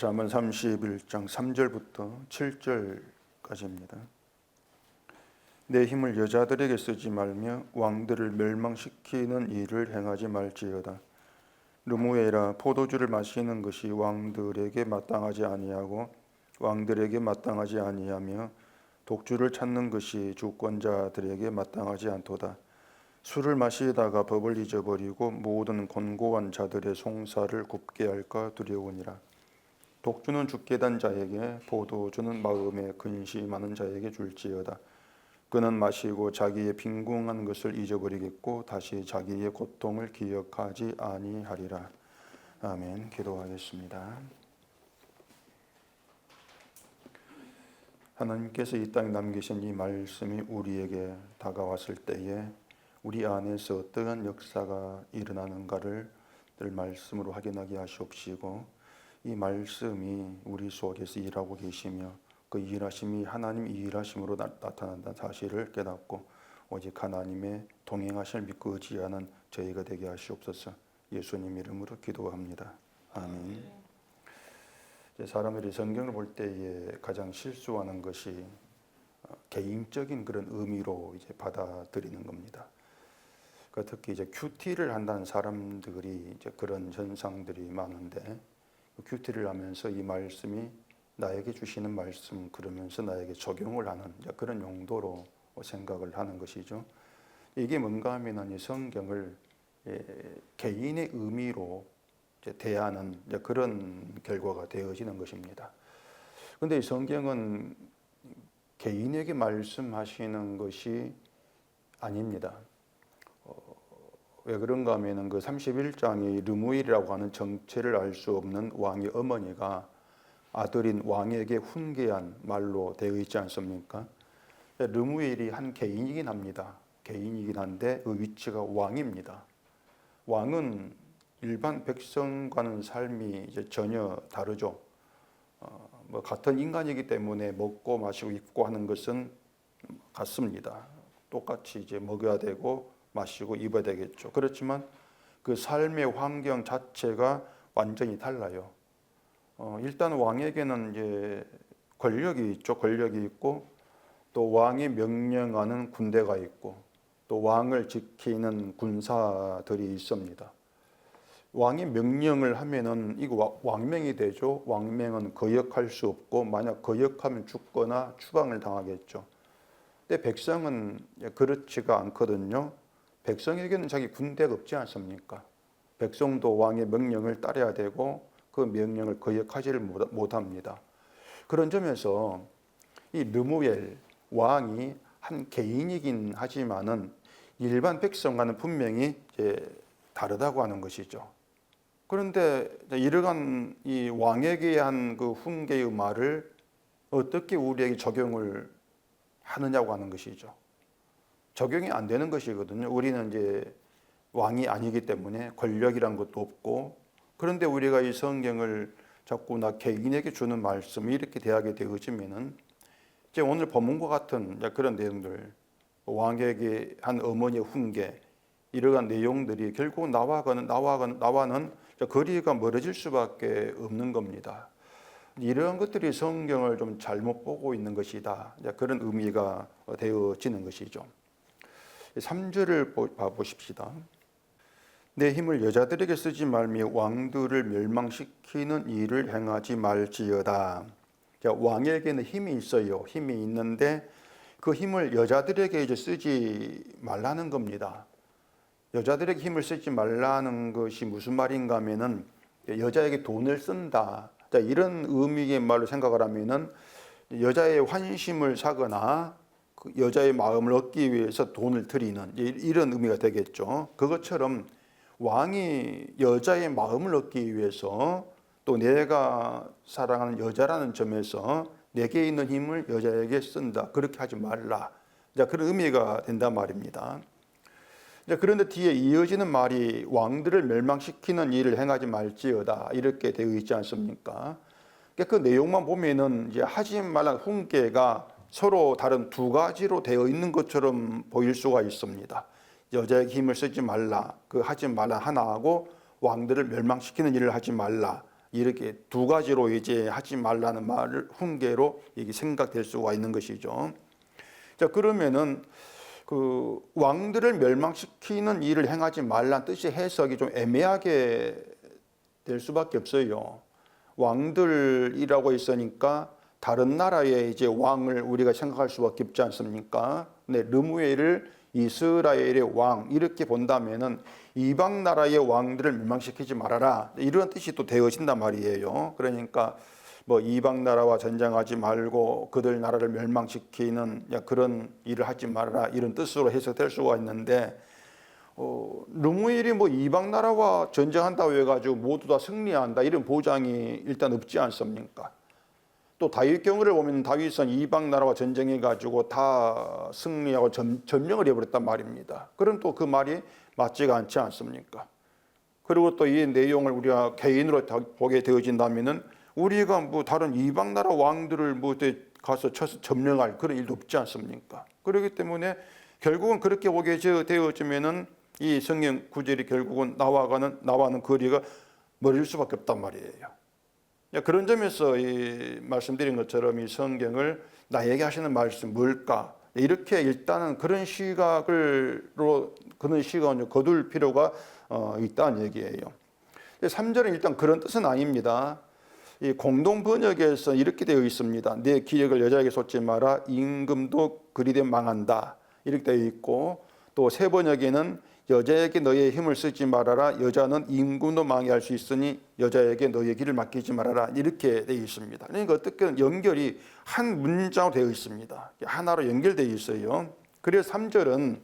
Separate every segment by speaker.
Speaker 1: 잠언 31장 3절부터 7절까지입니다. 내 힘을 여자들에게 쓰지 말며 왕들을 멸망시키는 일을 행하지 말지어다. 르무엘아, 포도주를 마시는 것이 왕들에게 마땅하지 아니하고 왕들에게 마땅하지 아니하며 독주를 찾는 것이 주권자들에게 마땅하지 않도다. 술을 마시다가 법을 잊어버리고 모든 권고한 자들의 송사를 굽게 할까 두려우니라. 독주는 죽게 단 자에게, 포도주는 마음에 근심하는 자에게 줄지어다. 그는 마시고 자기의 빈궁한 것을 잊어버리겠고 다시 자기의 고통을 기억하지 아니하리라. 아멘. 기도하겠습니다. 하나님께서 이 땅에 남기신 이 말씀이 우리에게 다가왔을 때에 우리 안에서 어떠한 역사가 일어나는가를 늘 말씀으로 확인하게 하시옵시고, 이 말씀이 우리 속에서 일하고 계시며 그 일하심이 하나님 일하심으로 나타난다는 사실을 깨닫고 오직 하나님의 동행하심을 믿고 의지하는 저희가 되게 하시옵소서. 예수님 이름으로 기도합니다. 아멘. 사람들이 성경을 볼 때에 가장 실수하는 것이 개인적인 그런 의미로 이제 받아들이는 겁니다. 특히 이제 큐티를 한다는 사람들이 이제 그런 현상들이 많은데, 큐티를 하면서 이 말씀이 나에게 주시는 말씀 그러면서 나에게 적용을 하는 그런 용도로 생각을 하는 것이죠. 이게 뭔가 하면 이 성경을 개인의 의미로 대하는 그런 결과가 되어지는 것입니다. 그런데 이 성경은 개인에게 말씀하시는 것이 아닙니다. 왜 그런가 하면 그 31장이 르무엘이라고 하는 정체를 알 수 없는 왕의 어머니가 아들인 왕에게 훈계한 말로 되어 있지 않습니까? 르무엘이 한 개인이긴 합니다. 개인이긴 한데 그 위치가 왕입니다. 왕은 일반 백성과는 삶이 이제 전혀 다르죠. 같은 인간이기 때문에 먹고 마시고 입고 하는 것은 같습니다. 똑같이 이제 먹어야 되고 마시고 입어야 되겠죠. 그렇지만 그 삶의 환경 자체가 완전히 달라요. 일단 왕에게는 이제 권력이 있죠. 권력이 있고 또 왕이 명령하는 군대가 있고 또 왕을 지키는 군사들이 있습니다. 왕이 명령을 하면은 이거 왕명이 되죠. 왕명은 거역할 수 없고 만약 거역하면 죽거나 추방을 당하겠죠. 근데 백성은 그렇지가 않거든요. 백성에게는 자기 군대가 없지 않습니까? 백성도 왕의 명령을 따라야 되고 그 명령을 거역하지를 못합니다. 그런 점에서 이 르무엘 왕이 한 개인이긴 하지만은 일반 백성과는 분명히 다르다고 하는 것이죠. 그런데 이러한 이 왕에게 한 그 훈계의 말을 어떻게 우리에게 적용을 하느냐고 하는 것이죠. 적용이 안 되는 것이거든요. 우리는 이제 왕이 아니기 때문에 권력이란 것도 없고, 그런데 우리가 이 성경을 자꾸 나 개인에게 주는 말씀 이렇게 대하게 되어지면은 이제 오늘 본문과 같은 그런 내용들, 왕에게 한 어머니의 훈계 이러한 내용들이 결국 나와는 거리가 멀어질 수밖에 없는 겁니다. 이러한 것들이 성경을 좀 잘못 보고 있는 것이다. 그런 의미가 되어지는 것이죠. 3절을 봐보십시다. 내 힘을 여자들에게 쓰지 말며 왕들을 멸망시키는 일을 행하지 말지어다. 왕에게는 힘이 있어요. 힘이 있는데 그 힘을 여자들에게 이제 쓰지 말라는 겁니다. 여자들에게 힘을 쓰지 말라는 것이 무슨 말인가 하면은 여자에게 돈을 쓴다. 이런 의미의 말로 생각을 하면은 여자의 환심을 사거나 그 여자의 마음을 얻기 위해서 돈을 들이는 이런 의미가 되겠죠. 그것처럼 왕이 여자의 마음을 얻기 위해서 또 내가 사랑하는 여자라는 점에서 내게 있는 힘을 여자에게 쓴다. 그렇게 하지 말라. 그런 의미가 된단 말입니다. 그런데 뒤에 이어지는 말이 왕들을 멸망시키는 일을 행하지 말지어다. 이렇게 되어 있지 않습니까? 그 내용만 보면은 이제 하지 말라는 훈계가 서로 다른 두 가지로 되어 있는 것처럼 보일 수가 있습니다. 여자에게 힘을 쓰지 말라, 그 하지 말라 하나하고 왕들을 멸망시키는 일을 하지 말라, 이렇게 두 가지로 이제 하지 말라는 말을 훈계로 이게 생각될 수가 있는 것이죠. 자, 그러면은 그 왕들을 멸망시키는 일을 행하지 말라는 뜻의 해석이 좀 애매하게 될 수밖에 없어요. 왕들이라고 했으니까 다른 나라의 이제 왕을 우리가 생각할 수밖에 없지 않습니까? 네, 르무엘을 이스라엘의 왕 이렇게 본다면은 이방 나라의 왕들을 멸망시키지 말아라 이런 뜻이 또 되어진단 말이에요. 그러니까 뭐 이방 나라와 전쟁하지 말고 그들 나라를 멸망시키는 그런 일을 하지 말아라 이런 뜻으로 해석될 수가 있는데 르무엘이 뭐 이방 나라와 전쟁한다고 해가지고 모두 다 승리한다 이런 보장이 일단 없지 않습니까? 또 다윗 경우를 보면 다윗은 이방 나라와 전쟁해가지고 다 승리하고 점령을 해버렸단 말입니다. 그럼 또 그 말이 맞지가 않지 않습니까? 그리고 또 이 내용을 우리가 개인으로 보게 되어진다면은 우리가 뭐 다른 이방 나라 왕들을 뭐 가서 쳐서 점령할 그런 일도 없지 않습니까? 그렇기 때문에 결국은 그렇게 보게 되어지면은 이 성경 구절이 결국은 나와는 거리가 멀을 수밖에 없단 말이에요. 그런 점에서 이 말씀드린 것처럼 이 성경을 나에게 하시는 말씀 뭘까? 이렇게 일단은 그런 시각을 거둘 필요가 있다는 얘기예요. 3절은 일단 그런 뜻은 아닙니다. 이 공동 번역에서 이렇게 되어 있습니다. 내 기력을 여자에게 쏟지 마라. 임금도 그리되 망한다. 이렇게 되어 있고 또 새 번역에는 여자에게 너의 힘을 쓰지 말아라. 여자는 임금도 망해할 수 있으니 여자에게 너의 길을 맡기지 말아라. 이렇게 되어 있습니다. 그러니까 어떻게 연결이 한 문장으로 되어 있습니다. 하나로 연결되어 있어요. 그래서 3절은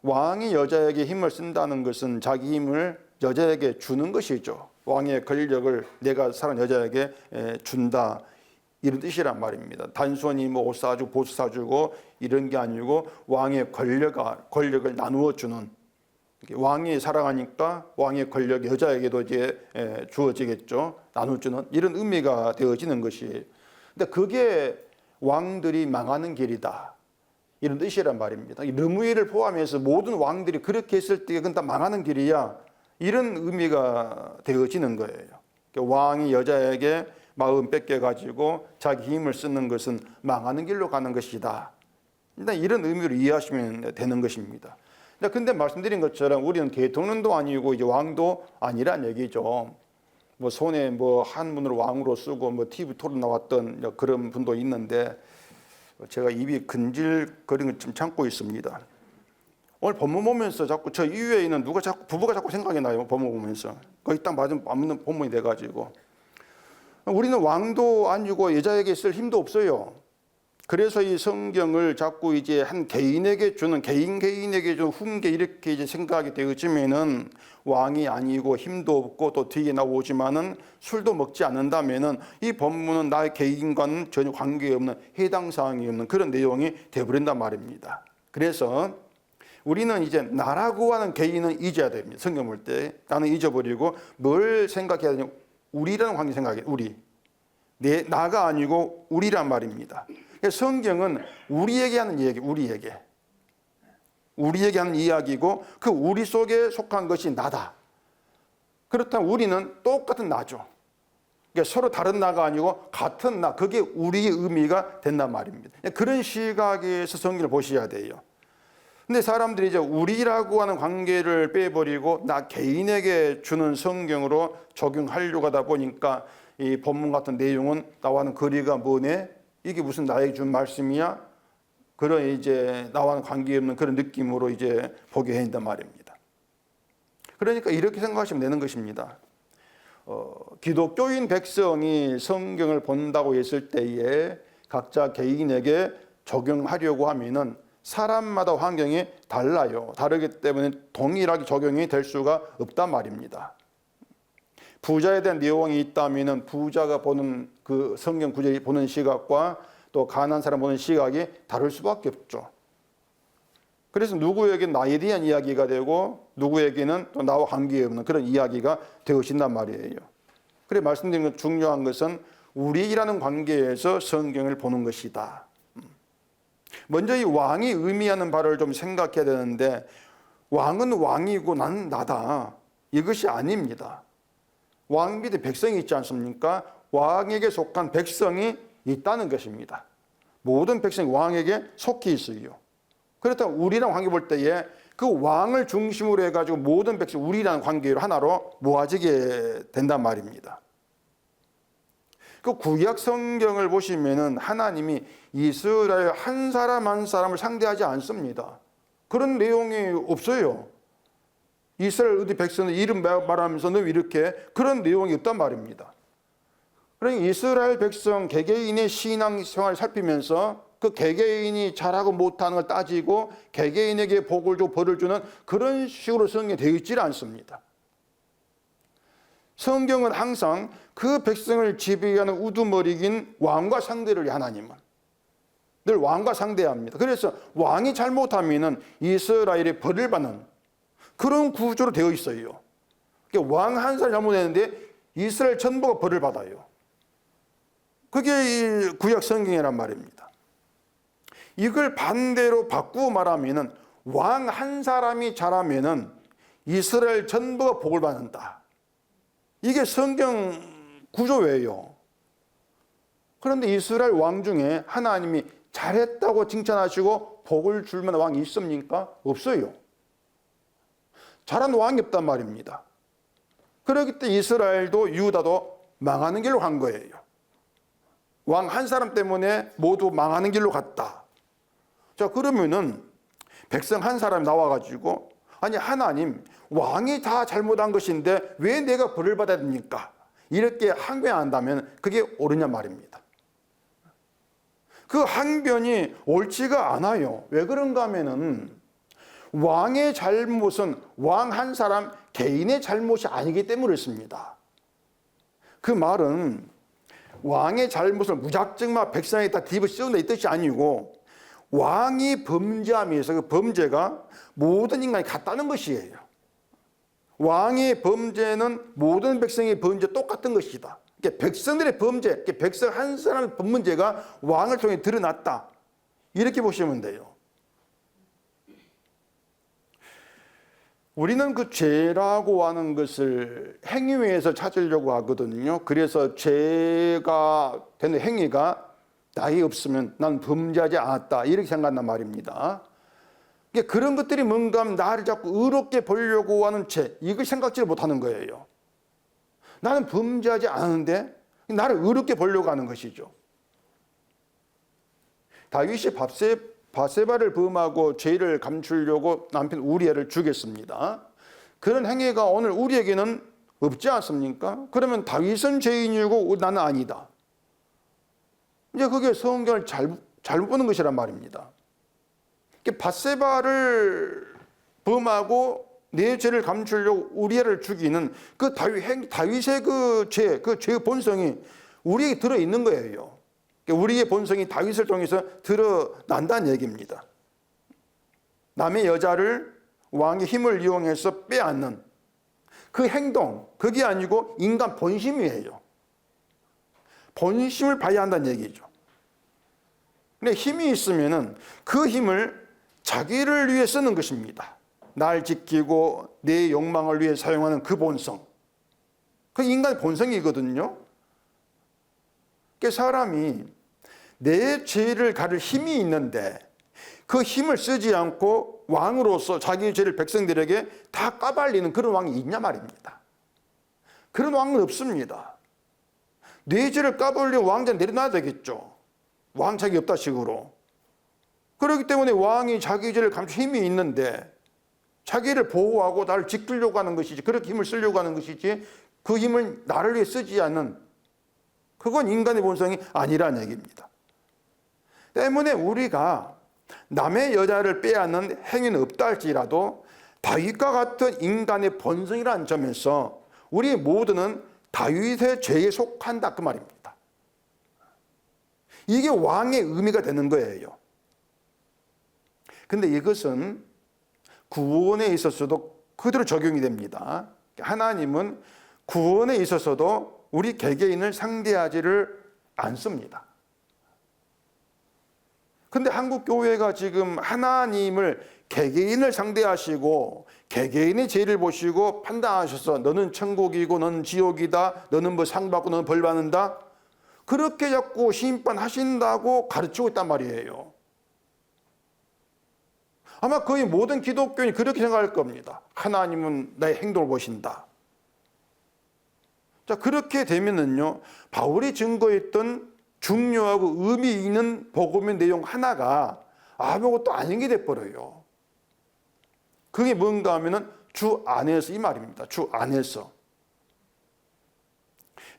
Speaker 1: 왕이 여자에게 힘을 쓴다는 것은 자기 힘을 여자에게 주는 것이죠. 왕의 권력을 내가 사는 여자에게 준다. 이런 뜻이란 말입니다. 단순히 뭐 옷 사주고 보수 사주고 이런 게 아니고 왕의 권력을 나누어 주는, 왕이 사랑하니까 왕의 권력 여자에게도 이제 주어지겠죠. 나눠주는 이런 의미가 되어지는 것이에요. 근데 그게 왕들이 망하는 길이다. 이런 뜻이란 말입니다. 르무엘을 포함해서 모든 왕들이 그렇게 했을 때 그건 다 망하는 길이야. 이런 의미가 되어지는 거예요. 왕이 여자에게 마음 뺏겨가지고 자기 힘을 쓰는 것은 망하는 길로 가는 것이다. 이런 의미로 이해하시면 되는 것입니다. 근데 말씀드린 것처럼 우리는 대통령도 아니고 이제 왕도 아니란 얘기죠. 뭐 손에 뭐 한문으로 왕으로 쓰고 뭐 TV 토론 나왔던 그런 분도 있는데 제가 입이 근질거리는 걸 좀 참고 있습니다. 오늘 본문 보면서 자꾸 저 이후에 있는 부부가 자꾸 생각이 나요. 본문 보면서 거의 딱 맞는 본문이 돼가지고 우리는 왕도 아니고 여자에게 쓸 힘도 없어요. 그래서 이 성경을 자꾸 이제 한 개인에게 주는 개인에게 주는 훈계 이렇게 이제 생각이 되어지면은 왕이 아니고 힘도 없고 또 뒤에 나오지만은 술도 먹지 않는다면은 이 본문은 나의 개인과는 전혀 관계없는 해당 사항이 없는 그런 내용이 되어버린단 말입니다. 그래서 우리는 이제 나라고 하는 개인은 잊어야 됩니다. 성경 볼 때 나는 잊어버리고 뭘 생각해야 되냐? 우리라는 관계 생각해. 나가 아니고 우리란 말입니다. 성경은 우리에게 하는 이야기, 우리에게 하는 이야기고 그 우리 속에 속한 것이 나다. 그렇다면 우리는 똑같은 나죠. 그러니까 서로 다른 나가 아니고 같은 나, 그게 우리의 의미가 된단 말입니다. 그런 시각에서 성경을 보셔야 돼요. 근데 사람들이 이제 우리라고 하는 관계를 빼버리고 나 개인에게 주는 성경으로 적용하려고 하다 보니까 이 본문 같은 내용은 나와는 거리가 뭐네? 이게 무슨 나에게 준 말씀이야? 그런 이제 나와는 관계없는 그런 느낌으로 이제 보게 된단 말입니다. 그러니까 이렇게 생각하시면 되는 것입니다. 기독교인 백성이 성경을 본다고 했을 때에 각자 개인에게 적용하려고 하면은 사람마다 환경이 달라요. 다르기 때문에 동일하게 적용이 될 수가 없단 말입니다. 부자에 대한 내용이 있다면은 부자가 보는 그 성경 구절이 보는 시각과 또 가난한 사람 보는 시각이 다를 수밖에 없죠. 그래서 누구에게는 나에 대한 이야기가 되고 누구에게는 또 나와 관계없는 그런 이야기가 되어진단 말이에요. 그래 말씀드린 것 중요한 것은 우리라는 관계에서 성경을 보는 것이다. 먼저 이 왕이 의미하는 바를 좀 생각해야 되는데 왕은 왕이고 나는 나다. 이것이 아닙니다. 왕 밑에 백성이 있지 않습니까? 왕에게 속한 백성이 있다는 것입니다. 모든 백성이 왕에게 속해 있어요. 그렇다면 우리랑 관계 볼 때에 그 왕을 중심으로 해가지고 모든 백성, 우리라는 관계로 하나로 모아지게 된단 말입니다. 그 구약 성경을 보시면은 하나님이 이스라엘 한 사람 한 사람을 상대하지 않습니다. 그런 내용이 없어요. 이스라엘 어디 백성의 이름 말하면서 너 이렇게 그런 내용이 없단 말입니다. 그러니까 이스라엘 백성 개개인의 신앙생활을 살피면서 그 개개인이 잘하고 못하는 걸 따지고 개개인에게 복을 주고 벌을 주는 그런 식으로 성경에 되어 있지 않습니다. 성경은 항상 그 백성을 지배하는 우두머리인 왕과 상대를 해요. 하나님은 늘 왕과 상대합니다. 그래서 왕이 잘못하면 이스라엘이 벌을 받는 그런 구조로 되어 있어요. 왕 한 사람 잘못했는데 이스라엘 전부가 벌을 받아요. 그게 이 구약 성경이란 말입니다. 이걸 반대로 바꾸고 말하면 왕 한 사람이 잘하면 이스라엘 전부가 복을 받는다. 이게 성경 구조예요. 그런데 이스라엘 왕 중에 하나님이 잘했다고 칭찬하시고 복을 줄 만한 왕이 있습니까? 없어요. 잘한 왕이 없단 말입니다. 그렇기 때문에 이스라엘도 유다도 망하는 길로 간 거예요. 왕 한 사람 때문에 모두 망하는 길로 갔다. 자, 그러면은 백성 한 사람이 나와가지고 아니 하나님 왕이 다 잘못한 것인데 왜 내가 벌을 받아야 됩니까? 이렇게 항변한다면 그게 옳으냐 말입니다. 그 항변이 옳지가 않아요. 왜 그런가 하면은 왕의 잘못은 왕 한 사람 개인의 잘못이 아니기 때문에 그렇습니다. 그 말은 왕의 잘못을 무작정만 백성에다 뒤집어 씌운다 이 뜻이 아니고 왕이 범죄함에서 그 범죄가 모든 인간이 같다는 것이에요. 왕의 범죄는 모든 백성의 범죄 똑같은 것이다. 백성들의 범죄, 백성 한 사람의 문제가 왕을 통해 드러났다. 이렇게 보시면 돼요. 우리는 그 죄라고 하는 것을 행위에서 찾으려고 하거든요. 그래서 죄가 되는 행위가 나이 없으면 난 범죄하지 않았다. 이렇게 생각한단 말입니다. 그런 것들이 뭔가 하면 나를 자꾸 의롭게 보려고 하는 죄, 이걸 생각지를 못하는 거예요. 나는 범죄하지 않은데 나를 의롭게 보려고 하는 것이죠. 다윗이 바세바를 범하고 죄를 감추려고 남편 우리아를 죽였습니다. 그런 행위가 오늘 우리에게는 없지 않습니까? 그러면 다윗은 죄인이고 나는 아니다. 이제 그게 성경을 잘못 보는 것이란 말입니다. 바세바를 범하고 내 죄를 감추려고 우리아를 죽이는 그 다윗의 그 죄의 본성이 우리에게 들어있는 거예요. 우리의 본성이 다윗을 통해서 드러난다는 얘기입니다. 남의 여자를 왕의 힘을 이용해서 빼앗는 그 행동, 그게 아니고 인간 본심이에요. 본심을 봐야 한다는 얘기죠. 근데 힘이 있으면은 그 힘을 자기를 위해 쓰는 것입니다. 날 지키고 내 욕망을 위해 사용하는 그 본성. 그 인간의 본성이거든요. 사람이 내 죄를 가릴 힘이 있는데 그 힘을 쓰지 않고 왕으로서 자기 죄를 백성들에게 다 까발리는 그런 왕이 있냐 말입니다. 그런 왕은 없습니다. 내 죄를 까발리는 왕자 내려놔야 되겠죠. 왕책이 없다 식으로. 그렇기 때문에 왕이 자기 죄를 감출 힘이 있는데 자기를 보호하고 나를 지키려고 하는 것이지, 그렇게 힘을 쓰려고 하는 것이지, 그 힘을 나를 위해 쓰지 않는, 그건 인간의 본성이 아니라는 얘기입니다. 때문에 우리가 남의 여자를 빼앗는 행위는 없다 할지라도 다윗과 같은 인간의 본성이라는 점에서 우리 모두는 다윗의 죄에 속한다 그 말입니다. 이게 왕의 의미가 되는 거예요. 근데 이것은 구원에 있어서도 그대로 적용이 됩니다. 하나님은 구원에 있어서도 우리 개개인을 상대하지를 않습니다. 근데 한국 교회가 지금 하나님을 개개인을 상대하시고 개개인의 죄를 보시고 판단하셔서 너는 천국이고 너는 지옥이다, 너는 뭐 상 받고 너는 벌 받는다, 그렇게 자꾸 심판하신다고 가르치고 있단 말이에요. 아마 거의 모든 기독교인이 그렇게 생각할 겁니다. 하나님은 나의 행동을 보신다. 자, 그렇게 되면은요, 바울이 증거했던 중요하고 의미 있는 복음의 내용 하나가 아무것도 아닌 게 돼버려요. 그게 뭔가 하면은 주 안에서, 이 말입니다. 주 안에서.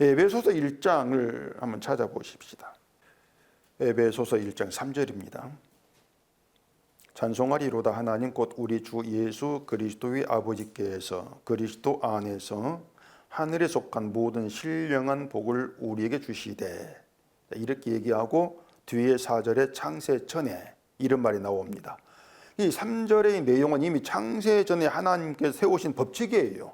Speaker 1: 에베소서 1장을 한번 찾아보십시다. 에베소서 1장 3절입니다. 찬송하리로다 하나님 곧 우리 주 예수 그리스도의 아버지께서 그리스도 안에서 하늘에 속한 모든 신령한 복을 우리에게 주시되, 이렇게 얘기하고 뒤에 4절에 창세 전에 이런 말이 나옵니다. 이 3절의 내용은 이미 창세 전에 하나님께서 세우신 법칙이에요.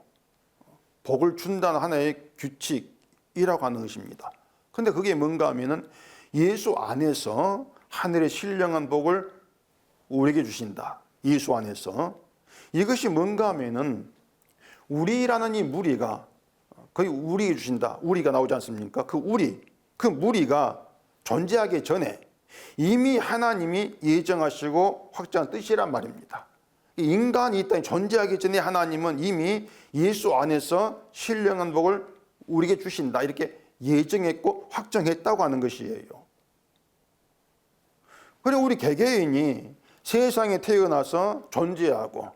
Speaker 1: 복을 준다는 하나의 규칙이라고 하는 것입니다. 근데 그게 뭔가 하면은 예수 안에서 하늘의 신령한 복을 우리에게 주신다. 예수 안에서. 이것이 뭔가 하면은 우리라는 이 무리가, 거의 우리에게 주신다. 우리가 나오지 않습니까? 그 무리가 존재하기 전에 이미 하나님이 예정하시고 확정한 뜻이란 말입니다. 인간이 이 땅에 존재하기 전에 하나님은 이미 예수 안에서 신령한 복을 우리에게 주신다, 이렇게 예정했고 확정했다고 하는 것이에요. 그리고 우리 개개인이 세상에 태어나서 존재하고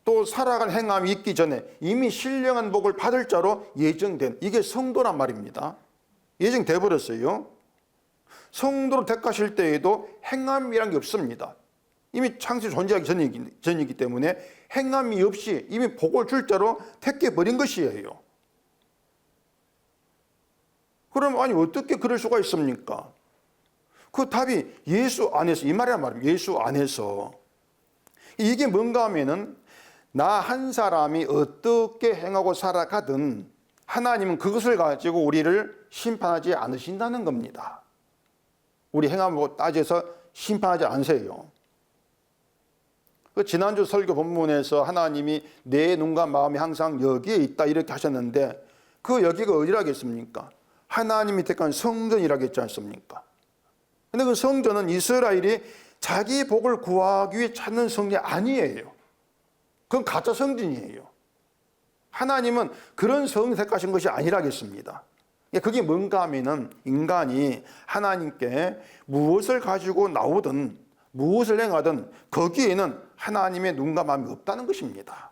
Speaker 1: 또 살아갈 행함이 있기 전에 이미 신령한 복을 받을 자로 예정된, 이게 성도란 말입니다. 예정돼 버렸어요. 성도로 택하실 때에도 행함이란 게 없습니다. 이미 창세 존재하기 전이기 때문에 행함이 없이 이미 복을 줄 자로 택해버린 것이에요. 그럼 아니 어떻게 그럴 수가 있습니까? 그 답이 예수 안에서, 이 말이란 말입니다. 예수 안에서. 이게 뭔가 하면은 나 한 사람이 어떻게 행하고 살아가든 하나님은 그것을 가지고 우리를 심판하지 않으신다는 겁니다. 우리 행함을 따져서 심판하지 않으세요. 그 지난주 설교 본문에서 하나님이 내 눈과 마음이 항상 여기에 있다, 이렇게 하셨는데 그 여기가 어디라겠습니까? 하나님이 택한 성전이라겠지 않습니까? 근데 그 성전은 이스라엘이 자기 복을 구하기 위해 찾는 성전이 아니에요. 그건 가짜 성전이에요. 하나님은 그런 성전 택하신 것이 아니라겠습니다. 그게 뭔가 하면은 인간이 하나님께 무엇을 가지고 나오든 무엇을 행하든 거기에는 하나님의 눈과 마음이 없다는 것입니다.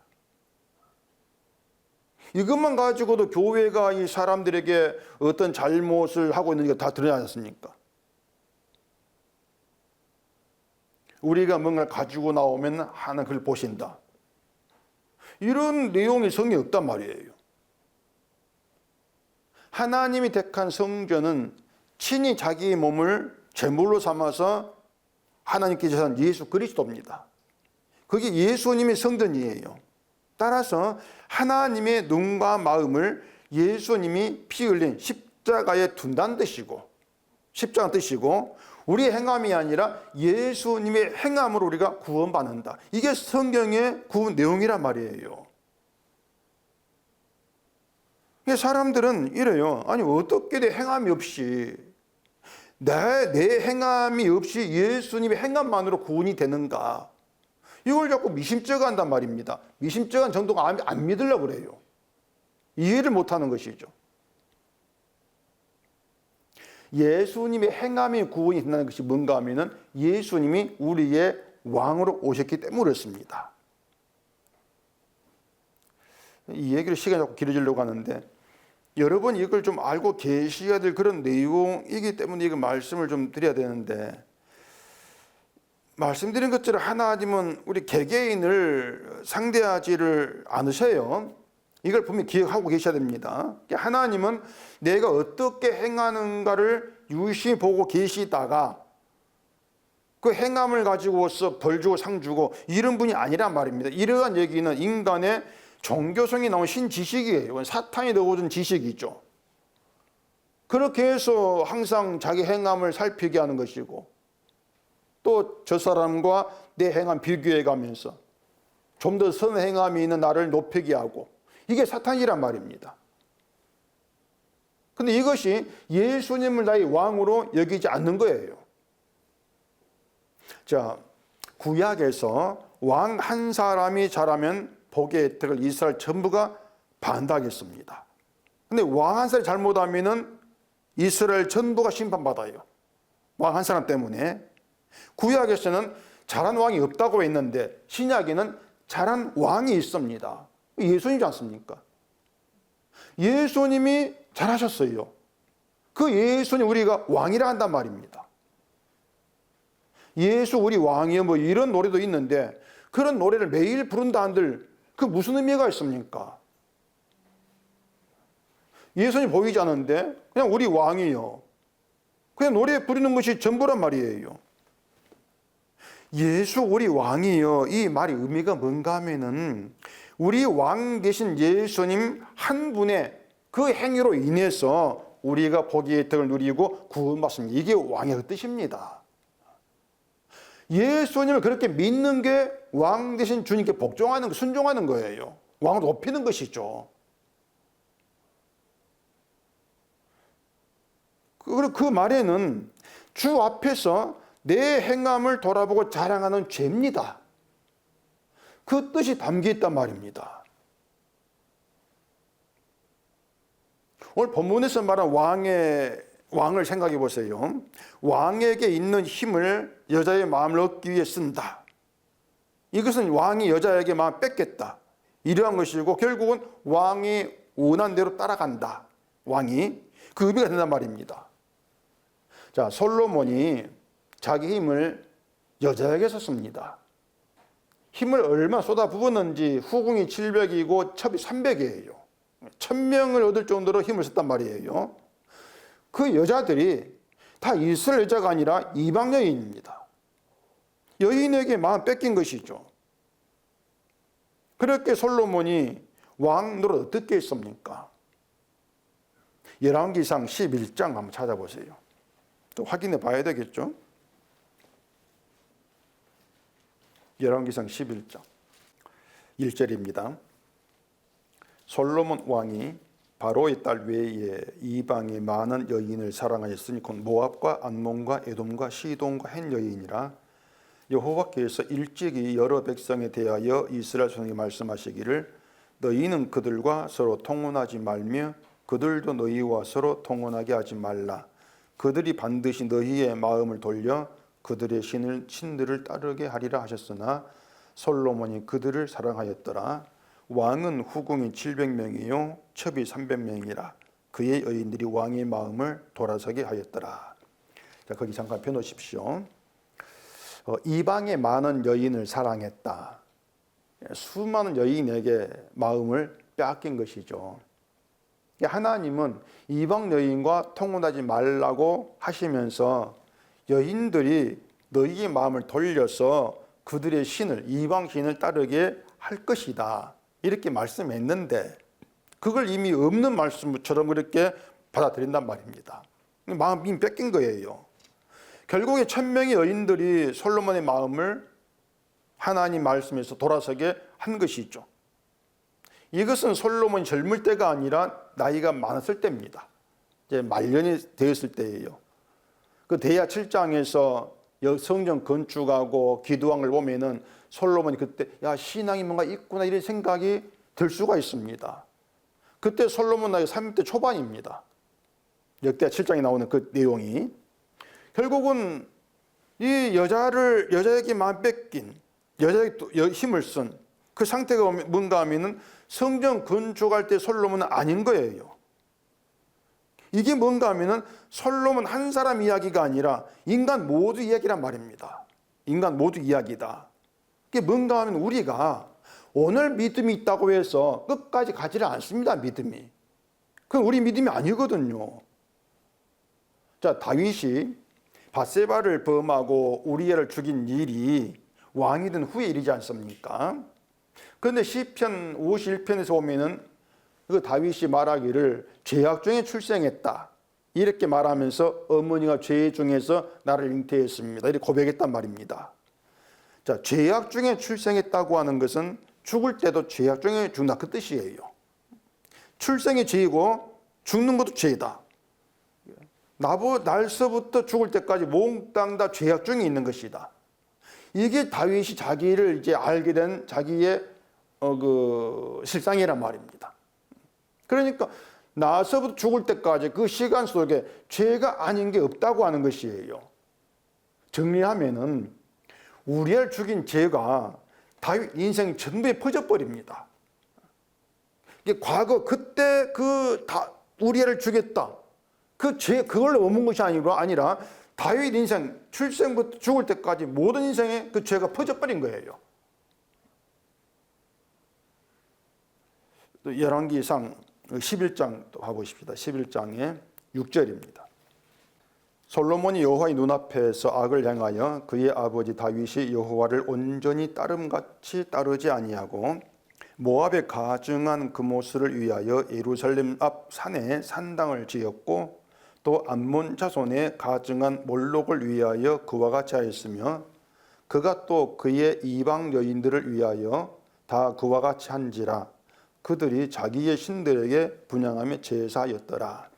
Speaker 1: 이것만 가지고도 교회가 이 사람들에게 어떤 잘못을 하고 있는 게 다 드러나지 않습니까? 우리가 뭔가를 가지고 나오면 하나님 그걸 보신다, 이런 내용이 성경에 없단 말이에요. 하나님이 택한 성전은 친히 자기의 몸을 제물로 삼아서 하나님께 제사한 예수 그리스도입니다. 그게 예수님의 성전이에요. 따라서 하나님의 눈과 마음을 예수님이 피 흘린 십자가에 둔다는 뜻이고, 십자가 뜻이고, 우리의 행함이 아니라 예수님의 행함으로 우리가 구원받는다. 이게 성경의 구원 내용이란 말이에요. 사람들은 이래요. 아니 어떻게 내 행함이 없이, 내 행함이 없이 예수님의 행함만으로 구원이 되는가? 이걸 자꾸 미심쩍어 한단 말입니다. 미심쩍은 정도가 안 믿으려고 그래요. 이해를 못하는 것이죠. 예수님의 행함이 구원이 된다는 것이 뭔가 하면은 예수님이 우리의 왕으로 오셨기 때문에 그렇습니다. 이 얘기를 시간이 자꾸 길어지려고 하는데, 여러분 이걸 좀 알고 계셔야 될 그런 내용이기 때문에 이거 말씀을 좀 드려야 되는데, 말씀드린 것처럼 하나님은 우리 개개인을 상대하지를 않으셔요. 이걸 분명히 기억하고 계셔야 됩니다. 하나님은 내가 어떻게 행하는가를 유심히 보고 계시다가 그 행함을 가지고서 벌 주고 상 주고 이런 분이 아니란 말입니다. 이러한 얘기는 인간의 종교성이 나온 신지식이에요. 사탄이 넣어준 지식이죠. 그렇게 해서 항상 자기 행함을 살피게 하는 것이고, 또 저 사람과 내 행함 비교해 가면서 좀 더 선한 행함이 있는 나를 높이게 하고, 이게 사탄이란 말입니다. 근데 이것이 예수님을 나의 왕으로 여기지 않는 거예요. 자, 구약에서 왕 한 사람이 잘하면 복의 혜택을 이스라엘 전부가 반다하겠습니다. 근데 왕 한 사람이 잘못하면은 이스라엘 전부가 심판받아요. 왕 한 사람 때문에. 구약에서는 잘한 왕이 없다고 했는데 신약에는 잘한 왕이 있습니다. 예수님이지 않습니까? 예수님이 잘하셨어요. 그 예수님 우리가 왕이라 한단 말입니다. 예수 우리 왕이여 뭐 이런 노래도 있는데 그런 노래를 매일 부른다 한들 그 무슨 의미가 있습니까? 예수님 보이지 않는데 그냥 우리 왕이요. 그냥 노래 부르는 것이 전부란 말이에요. 예수 우리 왕이요. 이 말이 의미가 뭔가 하면은 우리 왕 되신 예수님 한 분의 그 행위로 인해서 우리가 복의 혜택을 누리고 구원받습니다. 이게 왕의 뜻입니다. 예수님을 그렇게 믿는 게 왕 되신 주님께 복종하는 거, 순종하는 거예요. 왕을 높이는 것이죠. 그 말에는 주 앞에서 내 행함을 돌아보고 자랑하는 죄입니다. 그 뜻이 담겨 있단 말입니다. 오늘 본문에서 말한 왕을 생각해 보세요. 왕에게 있는 힘을 여자의 마음을 얻기 위해 쓴다. 이것은 왕이 여자에게 마음을 뺏겠다. 이러한 것이고 결국은 왕이 원한 대로 따라간다. 왕이 그 의미가 된단 말입니다. 자, 솔로몬이 자기 힘을 여자에게 썼습니다. 힘을 얼마나 쏟아부었는지 후궁이 700이고 첩이 300이에요. 1000명을 얻을 정도로 힘을 썼단 말이에요. 그 여자들이 다 이스라엘 여자가 아니라 이방 여인입니다. 여인에게 마음 뺏긴 것이죠. 그렇게 솔로몬이 왕 노릇 어떻게 했습니까? 열왕기상 11장 한번 찾아보세요. 또 확인해 봐야 되겠죠? 열왕기상 11장 1절입니다. 솔로몬 왕이 바로의 딸 외에 이방의 많은 여인을 사랑하였으니 곧 모압과 암몬과 에돔과 시돈과 헷 여인이라. 여호와께서 일찍이 여러 백성에 대하여 이스라엘 자손에게 말씀하시기를 너희는 그들과 서로 통혼하지 말며 그들도 너희와 서로 통혼하게 하지 말라. 그들이 반드시 너희의 마음을 돌려 그들의 신들을 따르게 하리라 하셨으나 솔로몬이 그들을 사랑하였더라. 왕은 후궁이 700명이요 첩이 300명이라. 그의 여인들이 왕의 마음을 돌아서게 하였더라. 자, 거기 잠깐 펴놓으십시오. 이방의 많은 여인을 사랑했다. 수많은 여인에게 마음을 빼앗긴 것이죠. 하나님은 이방 여인과 통혼하지 말라고 하시면서 여인들이 너희의 마음을 돌려서 그들의 신을, 이방 신을 따르게 할 것이다. 이렇게 말씀했는데 그걸 이미 없는 말씀처럼 그렇게 받아들인단 말입니다. 마음이 뺏긴 거예요. 결국에 1000명의 여인들이 솔로몬의 마음을 하나님 말씀에서 돌아서게 한 것이죠. 이것은 솔로몬이 젊을 때가 아니라 나이가 많았을 때입니다. 이제 말년이 되었을 때예요. 그 데야 7장에서 성전 건축하고 기도한 걸 보면은 솔로몬이 그때 야 신앙이 뭔가 있구나 이런 생각이 들 수가 있습니다. 그때 솔로몬 나이 30대 초반입니다. 역대하 7장에 나오는 그 내용이 결국은 이 여자에게 마음 뺏긴 여자에게 힘을 쓴 그 상태가 뭔가 하면은 성전 건축할 때 솔로몬은 아닌 거예요. 이게 뭔가 하면은 솔로몬 한 사람 이야기가 아니라 인간 모두 이야기란 말입니다. 인간 모두 이야기다. 이게 뭔가 하면 우리가 오늘 믿음이 있다고 해서 끝까지 가지를 않습니다. 믿음이. 그건 우리 믿음이 아니거든요. 자, 다윗이 밧세바를 범하고 우리엘을 죽인 일이 왕이 된 후의 일이지 않습니까? 그런데 시편 51편에서 보면은 그 다윗이 말하기를 죄악 중에 출생했다. 이렇게 말하면서 어머니가 죄 중에서 나를 잉태했습니다. 이렇게 고백했단 말입니다. 자, 죄악 중에 출생했다고 하는 것은 죽을 때도 죄악 중에 죽는다 그 뜻이에요. 출생이 죄이고 죽는 것도 죄다. 날서부터 죽을 때까지 몽땅 다 죄악 중에 있는 것이다. 이게 다윗이 자기를 이제 알게 된 자기의 실상이란 말입니다. 그러니까 나서부터 죽을 때까지 그 시간 속에 죄가 아닌 게 없다고 하는 것이에요. 정리하면은 우리를 죽인 죄가 다윗 인생 전부에 퍼져버립니다. 이게 과거 그때 우리를 죽였다. 그 죄, 그걸 넘은 것이 아니라 다윗 인생 출생부터 죽을 때까지 모든 인생에 그 죄가 퍼져버린 거예요. 또 열왕기상 11장 또 가보십시다. 11장의 6절입니다. 솔로몬이 여호와의 눈앞에서 악을 행하여 그의 아버지 다윗이 여호와를 온전히 따름같이 따르지 아니하고 모압에 가증한 그모스를 위하여 예루살렘 앞 산에 산당을 지었고 또 암몬 자손에 가증한 몰록을 위하여 그와 같이 하였으며 그가 또 그의 이방 여인들을 위하여 다 그와 같이 한지라 그들이 자기의 신들에게 분향하며 제사였더라.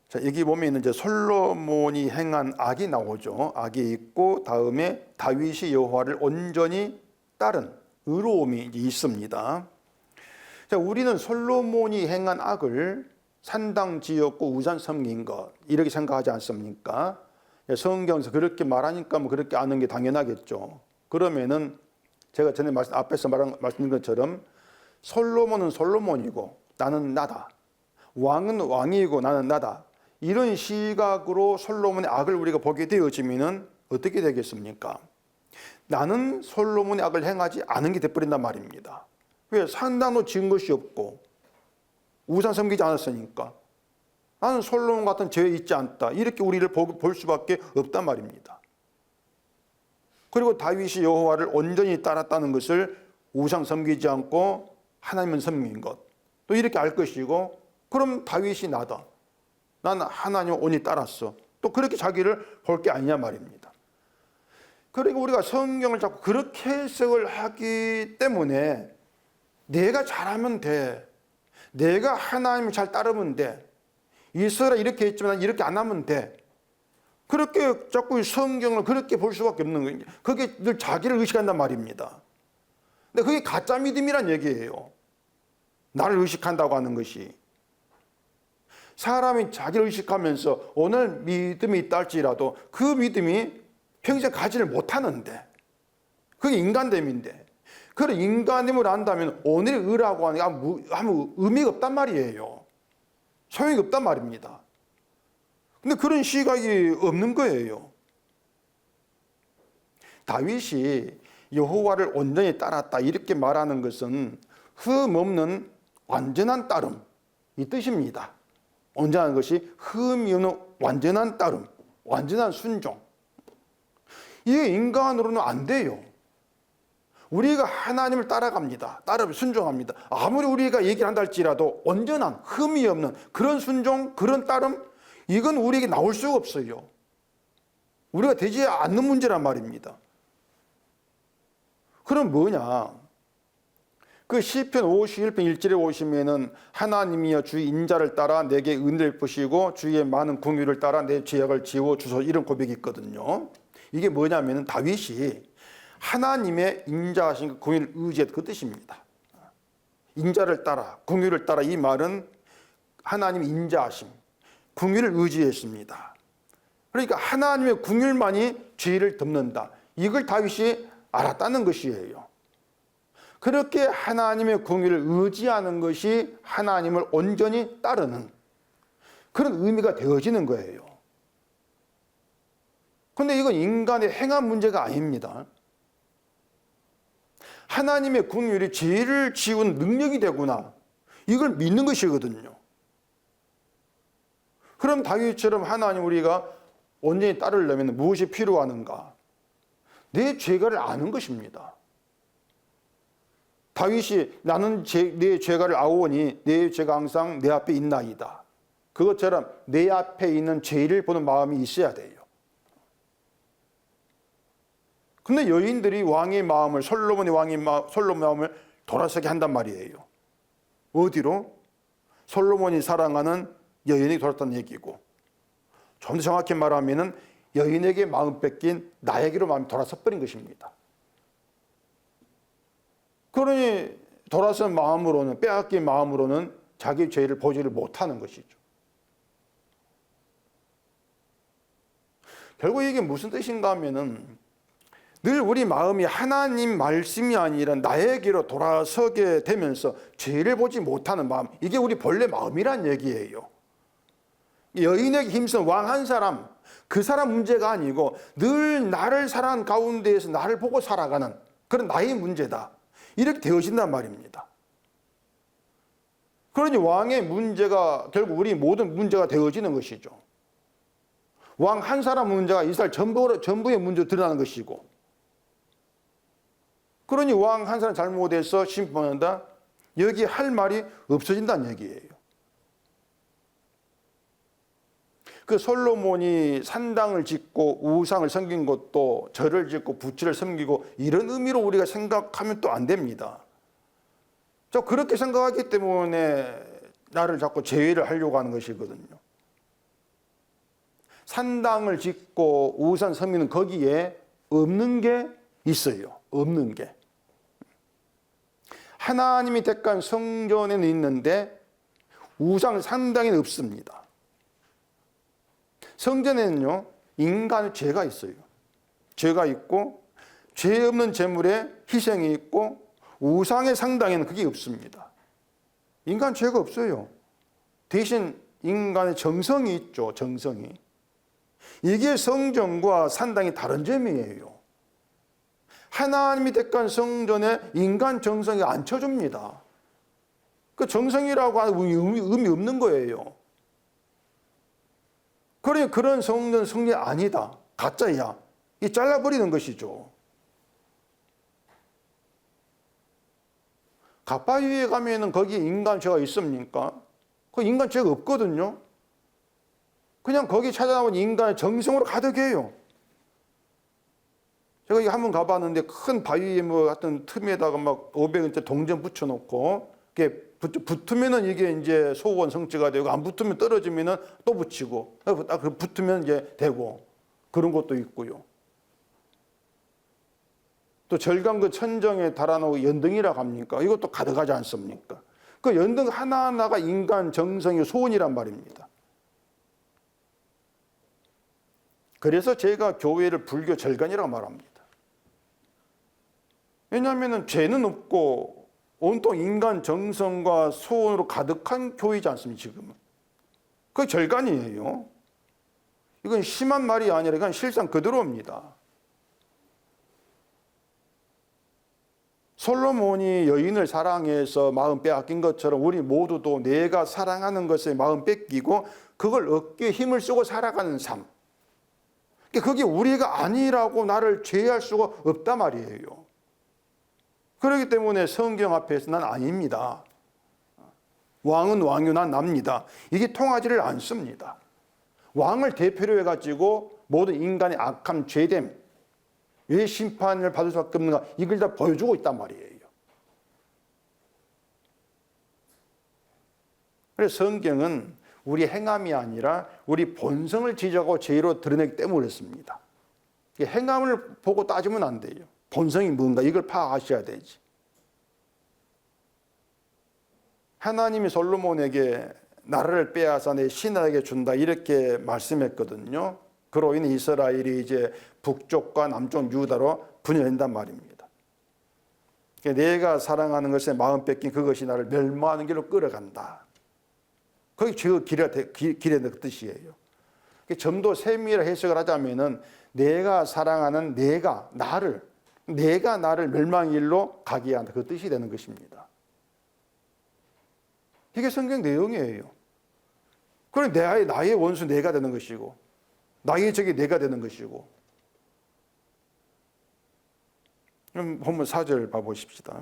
Speaker 1: 자, 여기 보면 이제 솔로몬이 행한 악이 나오죠. 악이 있고 다음에 다윗이 여호와를 온전히 따른 의로움이 있습니다. 자, 우리는 솔로몬이 행한 악을 산당 지었고 우상 섬긴 것 이렇게 생각하지 않습니까? 성경에서 그렇게 말하니까 뭐 그렇게 아는 게 당연하겠죠. 그러면은 제가 전에 앞에서 말씀드린 것처럼 솔로몬은 솔로몬이고 나는 나다. 왕은 왕이고 나는 나다. 이런 시각으로 솔로몬의 악을 우리가 보게 되어지면은 어떻게 되겠습니까? 나는 솔로몬의 악을 행하지 않은 게 돼버린단 말입니다. 왜? 산당도 지은 것이 없고 우상 섬기지 않았으니까 나는 솔로몬 같은 죄 있지 않다. 이렇게 우리를 볼 수밖에 없단 말입니다. 그리고 다윗이 여호와를 온전히 따랐다는 것을 우상 섬기지 않고 하나님을 섬긴 것. 또 이렇게 알 것이고 그럼 다윗이 나다. 나는 하나님을 온전히 따랐어. 또 그렇게 자기를 볼 게 아니냐 말입니다. 그러니까 우리가 성경을 자꾸 그렇게 해석을 하기 때문에 내가 잘하면 돼. 내가 하나님을 잘 따르면 돼. 이스라엘 이렇게 했지만 이렇게 안 하면 돼. 그렇게 자꾸 성경을 그렇게 볼 수밖에 없는 거예요. 그게 늘 자기를 의식한단 말입니다. 근데 그게 가짜 믿음이란 얘기예요. 나를 의식한다고 하는 것이. 사람이 자기를 의식하면서 오늘 믿음이 있다 할지라도 그 믿음이 평생 가지를 못하는데 그게 인간됨인데 그런 인간됨을 안다면 오늘의 의라고 하는 게 아무 의미가 없단 말이에요. 소용이 없단 말입니다. 근데 그런 시각이 없는 거예요. 다윗이 여호와를 온전히 따랐다 이렇게 말하는 것은 흠없는 완전한 따름 이 뜻입니다. 온전한 것이 흠이 없는 완전한 따름, 완전한 순종. 이게 인간으로는 안 돼요. 우리가 하나님을 따라갑니다. 순종합니다. 아무리 우리가 얘기를 한다 할지라도 온전한 흠이 없는 그런 순종, 그런 따름 이건 우리에게 나올 수가 없어요. 우리가 되지 않는 문제란 말입니다. 그럼 뭐냐? 그 시편 51편 1절에 오시면은 하나님이여 주의 인자를 따라 내게 은혜를 베푸시고 주의 많은 긍휼을 따라 내 죄악을 지워 주소서 이런 고백이 있거든요. 이게 뭐냐면은 다윗이 하나님의 인자하신 긍휼을 의지했던 그 뜻입니다. 인자를 따라 긍휼을 따라 이 말은 하나님의 인자하심, 긍휼을 의지했습니다. 그러니까 하나님의 긍휼만이 죄를 덮는다. 이걸 다윗이 알았다는 것이에요. 그렇게 하나님의 긍휼을 의지하는 것이 하나님을 온전히 따르는 그런 의미가 되어지는 거예요. 그런데 이건 인간의 행한 문제가 아닙니다. 하나님의 긍휼이 죄를 지운 능력이 되구나. 이걸 믿는 것이거든요. 그럼 다윗처럼 하나님 우리가 온전히 따르려면 무엇이 필요하는가? 내 죄가를 아는 것입니다. 다윗이 나는 내 죄가를 아오니 내 죄가 항상 내 앞에 있나이다. 그것처럼 내 앞에 있는 죄를 보는 마음이 있어야 돼요. 근데 여인들이 왕의 마음을, 솔로몬의 마음을 돌아서게 한단 말이에요. 어디로? 솔로몬이 사랑하는 여인이 돌았다는 얘기고, 좀 더 정확히 말하면 여인에게 마음 뺏긴 나에게로 마음이 돌아서 버린 것입니다. 그러니 돌아선 마음으로는, 빼앗긴 마음으로는 자기 죄를 보지를 못하는 것이죠. 결국 이게 무슨 뜻인가 하면은 늘 우리 마음이 하나님 말씀이 아니라 나에게로 돌아서게 되면서 죄를 보지 못하는 마음, 이게 우리 본래 마음이란 얘기예요. 여인에게 힘쓴 왕 한 사람, 그 사람 문제가 아니고 늘 나를 사랑하는 가운데에서 나를 보고 살아가는 그런 나의 문제다, 이렇게 되어진단 말입니다. 그러니 왕의 문제가 결국 우리 모든 문제가 되어지는 것이죠. 왕 한 사람 문제가 이스라엘 전부의 문제로 드러나는 것이고, 그러니 왕 한 사람 잘못해서 심판한다, 여기 할 말이 없어진다는 얘기예요. 그 솔로몬이 산당을 짓고 우상을 섬긴 것도 절을 짓고 부처를 섬기고 이런 의미로 우리가 생각하면 또 안 됩니다. 저 그렇게 생각하기 때문에 나를 자꾸 제외를 하려고 하는 것이거든요. 산당을 짓고 우상 섬기는 거기에 없는 게 있어요. 없는 게. 하나님이 택한 성전에는 있는데 우상 산당에는 없습니다. 성전에는요, 인간의 죄가 있어요. 죄가 있고, 죄 없는 제물에 희생이 있고, 우상의 상당에는 그게 없습니다. 인간 죄가 없어요. 대신 인간의 정성이 있죠. 정성이. 이게 성전과 산당이 다른 점이에요. 하나님이 택한 성전에 인간 정성이 안 쳐줍니다. 그 정성이라고 하는 의미 없는 거예요. 그러니 그런 성전 성리 아니다, 가짜야, 이 잘라버리는 것이죠. 갓바위에 가면은 거기에 인간 죄가 있습니까? 그 인간 죄가 없거든요. 그냥 거기 찾아나온 인간의 정성으로 가득해요. 제가 이거 한번 가봤는데 큰 바위에 뭐 하여튼 틈에다가 막 500원짜리 동전 붙여놓고, 이게 붙으면은 이게 이제 소원 성취가 되고, 안 붙으면 떨어지면은 또 붙이고, 붙으면 이제 되고, 그런 것도 있고요. 또 절강 그 천정에 달아놓고 연등이라고 합니까? 이것도 가득하지 않습니까? 그 연등 하나하나가 인간 정성의 소원이란 말입니다. 그래서 제가 교회를 불교 절간이라고 말합니다. 왜냐하면 죄는 없고 온통 인간 정성과 소원으로 가득한 교회이지 않습니까, 지금은? 그게 절간이에요. 이건 심한 말이 아니라 이건 실상 그대로입니다. 솔로몬이 여인을 사랑해서 마음 빼앗긴 것처럼 우리 모두도 내가 사랑하는 것에 마음 뺏기고 그걸 얻기에 힘을 쓰고 살아가는 삶. 그게 우리가 아니라고 나를 제외할 수가 없단 말이에요. 그렇기 때문에 성경 앞에서 난 아닙니다. 왕은 왕이요 난 납니다. 이게 통하지를 않습니다. 왕을 대표로 해가지고 모든 인간의 악함, 죄됨, 왜 심판을 받을 수밖에 없는가, 이걸 다 보여주고 있단 말이에요. 그래서 성경은 우리 행함이 아니라 우리 본성을 지적하고 죄로 드러내기 때문에 그렇습니다. 행함을 보고 따지면 안 돼요. 본성이 뭔가 이걸 파악하셔야 되지. 하나님이 솔로몬에게 나라를 빼앗아 내 신하에게 준다 이렇게 말씀했거든요. 그로 인해 이스라엘이 이제 북쪽과 남쪽 유다로 분열된단 말입니다. 내가 사랑하는 것에 마음 뺏긴 그것이 나를 멸망하는 길로 끌어간다. 그게 저 길의 그 뜻이에요. 좀 더 세밀하게 해석을 하자면은 내가 사랑하는 내가 나를 멸망의 길로 가게 한다, 그 뜻이 되는 것입니다. 이게 성경 내용이에요. 그럼 나의 원수 내가 되는 것이고 나의 적이 내가 되는 것이고. 그럼 한번 4절 봐보십시다.